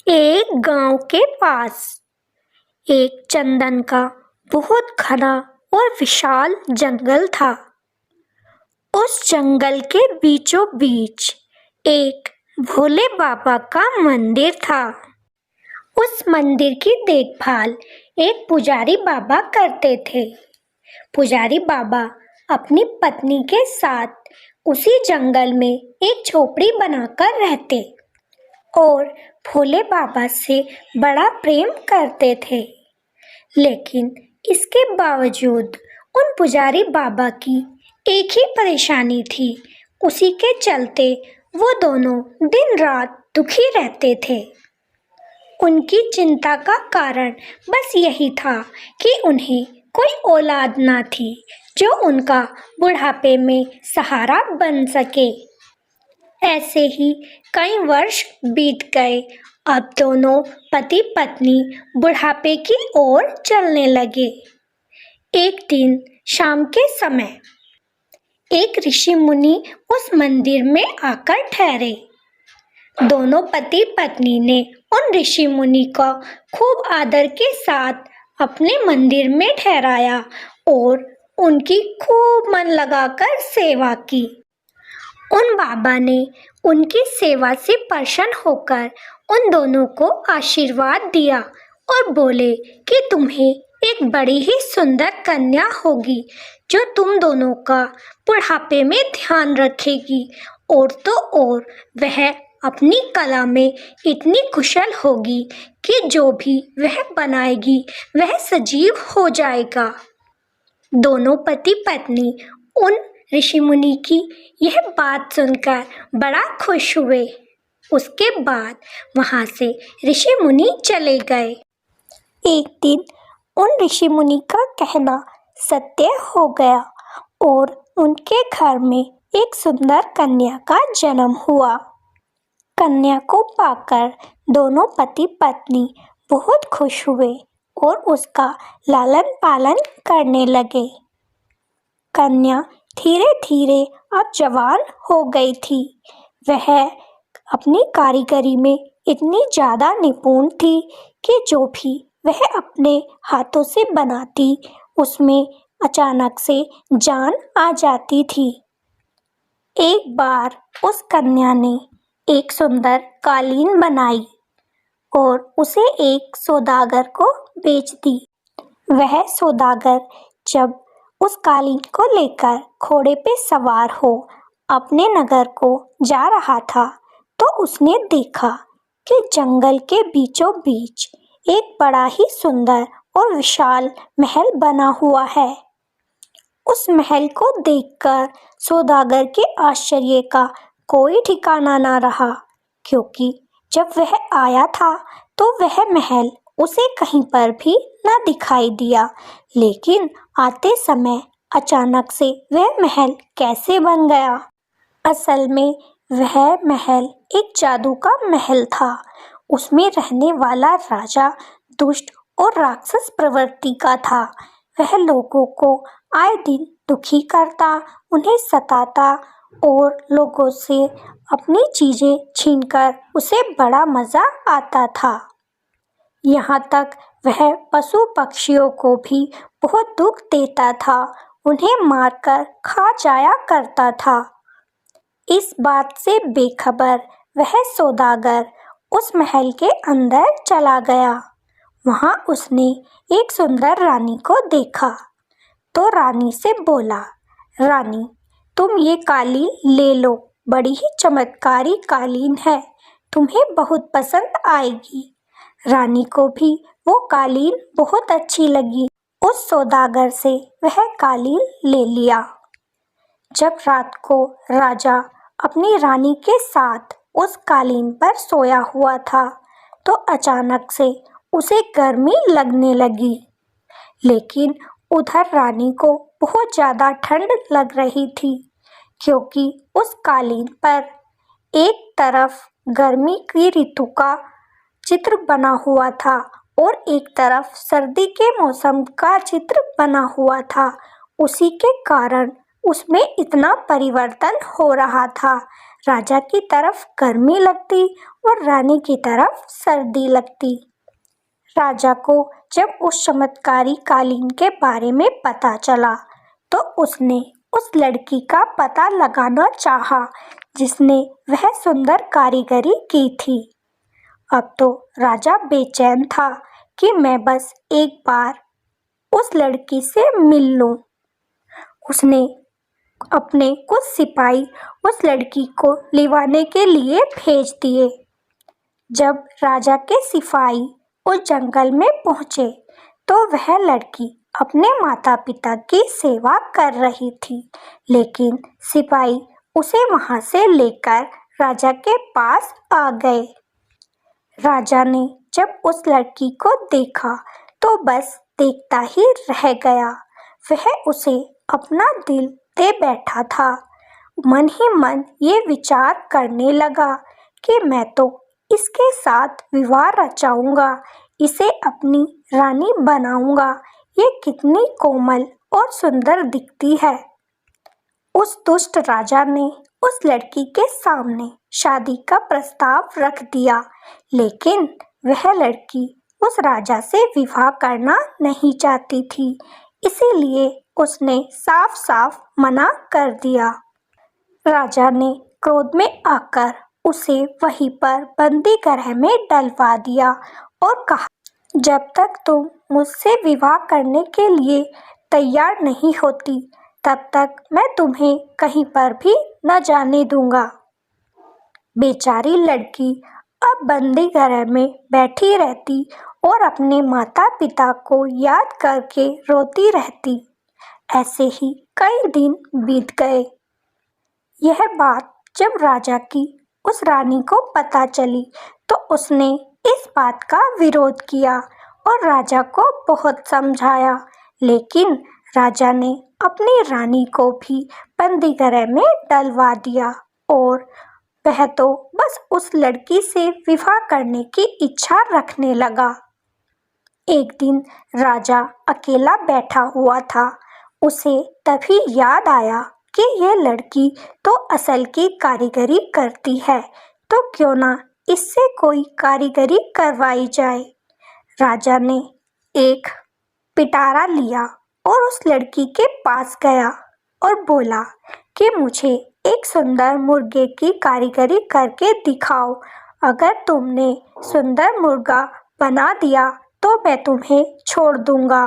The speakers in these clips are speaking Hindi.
एक गांव के पास एक चंदन का बहुत घना और विशाल जंगल था। उस जंगल के बीचों बीच एक भोले बाबा का मंदिर था। उस मंदिर की देखभाल एक पुजारी बाबा करते थे। पुजारी बाबा अपनी पत्नी के साथ उसी जंगल में एक झोपड़ी बनाकर रहते और भोले बाबा से बड़ा प्रेम करते थे। लेकिन इसके बावजूद उन पुजारी बाबा की एक ही परेशानी थी। उसी के चलते वो दोनों दिन रात दुखी रहते थे। उनकी चिंता का कारण बस यही था कि उन्हें कोई औलाद ना थी जो उनका बुढ़ापे में सहारा बन सके। ऐसे ही कई वर्ष बीत गए। अब दोनों पति पत्नी बुढ़ापे की ओर चलने लगे। एक दिन शाम के समय एक ऋषि मुनि उस मंदिर में आकर ठहरे। दोनों पति पत्नी ने उन ऋषि मुनि को खूब आदर के साथ अपने मंदिर में ठहराया और उनकी खूब मन लगाकर सेवा की। उन बाबा ने उनकी सेवा से प्रसन्न होकर उन दोनों को आशीर्वाद दिया और बोले कि तुम्हें एक बड़ी ही सुंदर कन्या होगी जो तुम दोनों का बुढ़ापे में ध्यान रखेगी। और तो और वह अपनी कला में इतनी कुशल होगी कि जो भी वह बनाएगी वह सजीव हो जाएगा। दोनों पति पत्नी उन ऋषि मुनि की यह बात सुनकर बड़ा खुश हुए। उसके बाद वहाँ से ऋषि मुनि चले गए। एक दिन उन ऋषि मुनि का कहना सत्य हो गया और उनके घर में एक सुंदर कन्या का जन्म हुआ। कन्या को पाकर दोनों पति पत्नी बहुत खुश हुए और उसका लालन पालन करने लगे। कन्या धीरे धीरे अब जवान हो गई थी। वह अपनी कारीगरी में इतनी ज़्यादा निपुण थी कि जो भी वह अपने हाथों से बनाती उसमें अचानक से जान आ जाती थी। एक बार उस कन्या ने एक सुंदर कालीन बनाई और उसे एक सौदागर को बेच दी। वह सौदागर जब उस कालीन को लेकर घोड़े पे सवार हो अपने नगर को जा रहा था तो उसने देखा कि जंगल के बीचों बीच एक बड़ा ही सुंदर और विशाल महल बना हुआ है। उस महल को देखकर सौदागर के आश्चर्य का कोई ठिकाना ना रहा, क्योंकि जब वह आया था तो वह महल उसे कहीं पर भी न दिखाई दिया। लेकिन आते समय अचानक से वह महल कैसे बन गया? असल में वह महल एक जादू का महल था। उसमें रहने वाला राजा दुष्ट और राक्षस प्रवृत्ति का था। वह लोगों को आए दिन दुखी करता, उन्हें सताता और लोगों से अपनी चीजें छीनकर उसे बड़ा मजा आता था। यहाँ तक वह पशु पक्षियों को भी बहुत दुख देता था, उन्हें मारकर खा जाया करता था। इस बात से बेखबर वह सौदागर उस महल के अंदर चला गया। वहाँ उसने एक सुंदर रानी को देखा तो रानी से बोला, रानी तुम ये कालीन ले लो, बड़ी ही चमत्कारी कालीन है, तुम्हें बहुत पसंद आएगी। रानी को भी वो कालीन बहुत अच्छी लगी। उस सौदागर से वह कालीन ले लिया। जब रात को राजा अपनी रानी के साथ उस कालीन पर सोया हुआ था तो अचानक से उसे गर्मी लगने लगी। लेकिन उधर रानी को बहुत ज़्यादा ठंड लग रही थी, क्योंकि उस कालीन पर एक तरफ गर्मी की ऋतु का चित्र बना हुआ था और एक तरफ सर्दी के मौसम का चित्र बना हुआ था। उसी के कारण उसमें इतना परिवर्तन हो रहा था। राजा की तरफ गर्मी लगती और रानी की तरफ सर्दी लगती। राजा को जब उस चमत्कारी कालीन के बारे में पता चला तो उसने उस लड़की का पता लगाना चाहा जिसने वह सुंदर कारीगरी की थी। अब तो राजा बेचैन था कि मैं बस एक बार उस लड़की से मिल लूं। उसने अपने कुछ सिपाही उस लड़की को लिवाने के लिए भेज दिए। जब राजा के सिपाही उस जंगल में पहुंचे तो वह लड़की अपने माता पिता की सेवा कर रही थी, लेकिन सिपाही उसे वहां से लेकर राजा के पास आ गए। राजा ने जब उस लड़की को देखा तो बस देखता ही रह गया। वह उसे अपना दिल दे बैठा था। मन ही मन ये विचार करने लगा कि मैं तो इसके साथ विवाह रचाऊंगा, इसे अपनी रानी बनाऊंगा। ये कितनी कोमल और सुंदर दिखती है। उस दुष्ट राजा ने उस लड़की के सामने शादी का प्रस्ताव रख दिया, लेकिन वह लड़की उस राजा से विवाह करना नहीं चाहती थी, इसीलिए उसने साफ साफ मना कर दिया। राजा ने क्रोध में आकर उसे वहीं पर बंदी गृह में डलवा दिया और कहा, जब तक तुम मुझसे विवाह करने के लिए तैयार नहीं होती तब तक मैं तुम्हें कहीं पर भी न जाने दूंगा। बेचारी लड़की अब बंदी गृह में बैठी रहती और अपने माता पिता को याद करके रोती रहती। ऐसे ही कई दिन बीत गए। यह बात जब राजा की उस रानी को पता चली तो उसने इस बात का विरोध किया और राजा को बहुत समझाया, लेकिन राजा ने अपनी रानी को भी बंदी गृह में डलवा दिया और वह तो बस उस लड़की से विवाह करने की इच्छा रखने लगा। एक दिन राजा अकेला बैठा हुआ था। उसे तभी याद आया कि यह लड़की तो असल की कारीगरी करती है, तो क्यों ना इससे कोई कारीगरी करवाई जाए। राजा ने एक पिटारा लिया और उस लड़की के पास गया और बोला कि मुझे एक सुंदर मुर्गे की कारीगरी करके दिखाओ। अगर तुमने सुंदर मुर्गा बना दिया तो मैं तुम्हें छोड़ दूंगा।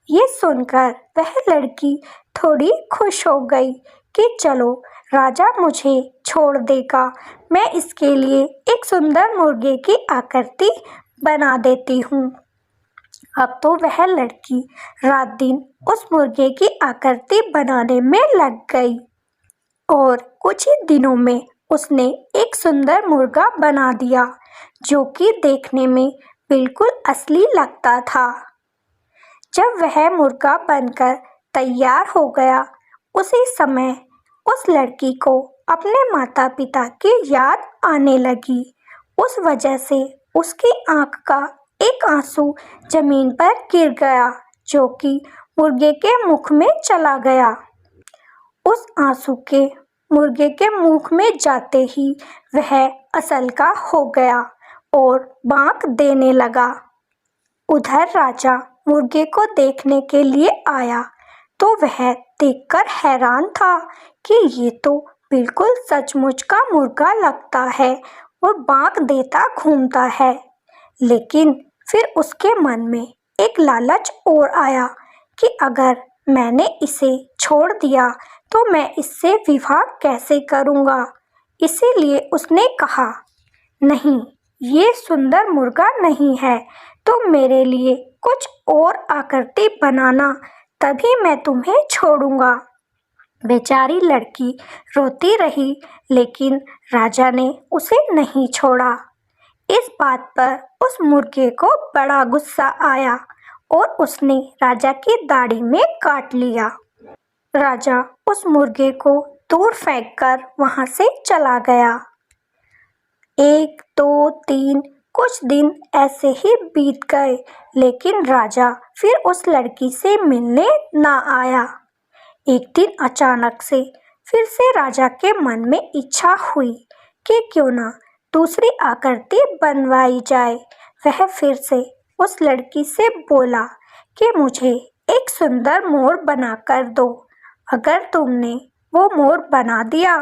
ये सुनकर वह लड़की थोड़ी खुश हो गई कि चलो राजा मुझे छोड़ देगा, मैं इसके लिए एक सुंदर मुर्गे की आकृति बना देती हूँ। अब तो वह लड़की रात दिन उस मुर्गे की आकृति बनाने में लग गई और कुछ ही दिनों में उसने एक सुंदर मुर्गा बना दिया जो कि देखने में बिल्कुल असली लगता था। जब वह मुर्गा बनकर तैयार हो गया, उसी समय उस लड़की को अपने माता पिता की याद आने लगी। उस वजह से उसकी आंख का एक आंसू जमीन पर गिर गया जो कि मुर्गे के मुख में चला गया। उस आंसू के मुर्गे के मुख में जाते ही वह असल का हो गया और बांक देने लगा। उधर राजा मुर्गे को देखने के लिए आया तो वह देखकर हैरान था कि ये तो बिल्कुल सचमुच का मुर्गा लगता है और बांक देता घूमता है। लेकिन फिर उसके मन में एक लालच और आया कि अगर मैंने इसे छोड़ दिया तो मैं इससे विवाह कैसे करूँगा। इसीलिए उसने कहा, नहीं, ये सुंदर मुर्गा नहीं है, तुम मेरे लिए कुछ और आकृति बनाना, तभी मैं तुम्हें छोड़ूंगा। बेचारी लड़की रोती रही, लेकिन राजा ने उसे नहीं छोड़ा। इस बात पर उस मुर्गे को बड़ा गुस्सा आया और उसने राजा की दाढ़ी में काट लिया। राजा उस मुर्गे को दूर फेंककर वहां से चला गया। 1, 2, 3 कुछ दिन ऐसे ही बीत गए, लेकिन राजा फिर उस लड़की से मिलने ना आया। एक दिन अचानक से फिर से राजा के मन में इच्छा हुई कि क्यों ना दूसरी आकृति बनवाई जाए। वह फिर से उस लड़की से बोला कि मुझे एक सुंदर मोर बनाकर दो। अगर तुमने वो मोर बना दिया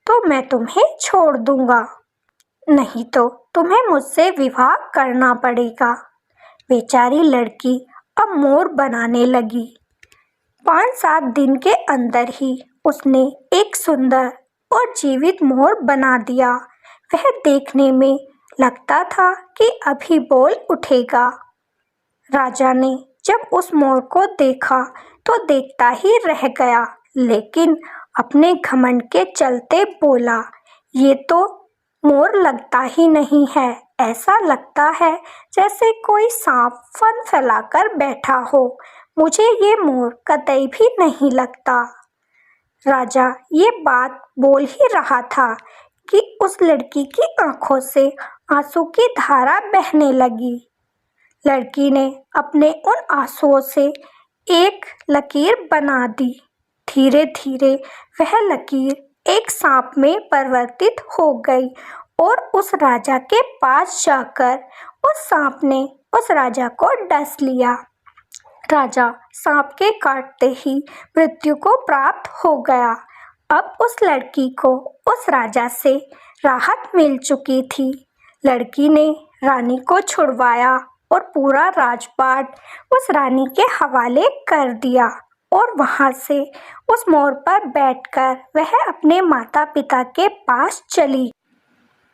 तो मैं तुम्हें छोड़ दूंगा, नहीं तो तुम्हें मुझसे विवाह करना पड़ेगा। बेचारी लड़की अब मोर बनाने लगी। 5-7 दिन के अंदर ही उसने एक सुंदर और जीवित मोर बना दिया। वह देखने में लगता था कि अभी बोल उठेगा। राजा ने जब उस मोर को देखा तो देखता ही रह गया, लेकिन अपने घमंड के चलते बोला, ये तो मोर लगता ही नहीं है। ऐसा लगता है जैसे कोई सांप फन फैलाकर बैठा हो। मुझे ये मोर कतई भी नहीं लगता। राजा ये बात बोल ही रहा था कि उस लड़की की आंखों से आंसू की धारा बहने लगी। लड़की ने अपने उन आंसुओं से एक लकीर बना दी। धीरे धीरे वह लकीर एक सांप में परिवर्तित हो गई और उस राजा के पास जाकर उस सांप ने उस राजा को डस लिया। राजा सांप के काटते ही मृत्यु को प्राप्त हो गया। अब उस लड़की को उस राजा से राहत मिल चुकी थी। लड़की ने रानी को छुड़वाया और पूरा राजपाट उस रानी के हवाले कर दिया और वहां से उस मोर पर बैठकर वह अपने माता पिता के पास चली।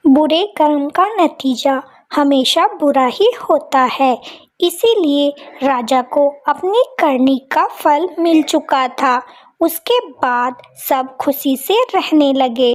बुरे कर्म का नतीजा हमेशा बुरा ही होता है, इसीलिए राजा को अपनी करनी का फल मिल चुका था। उसके बाद सब खुशी से रहने लगे।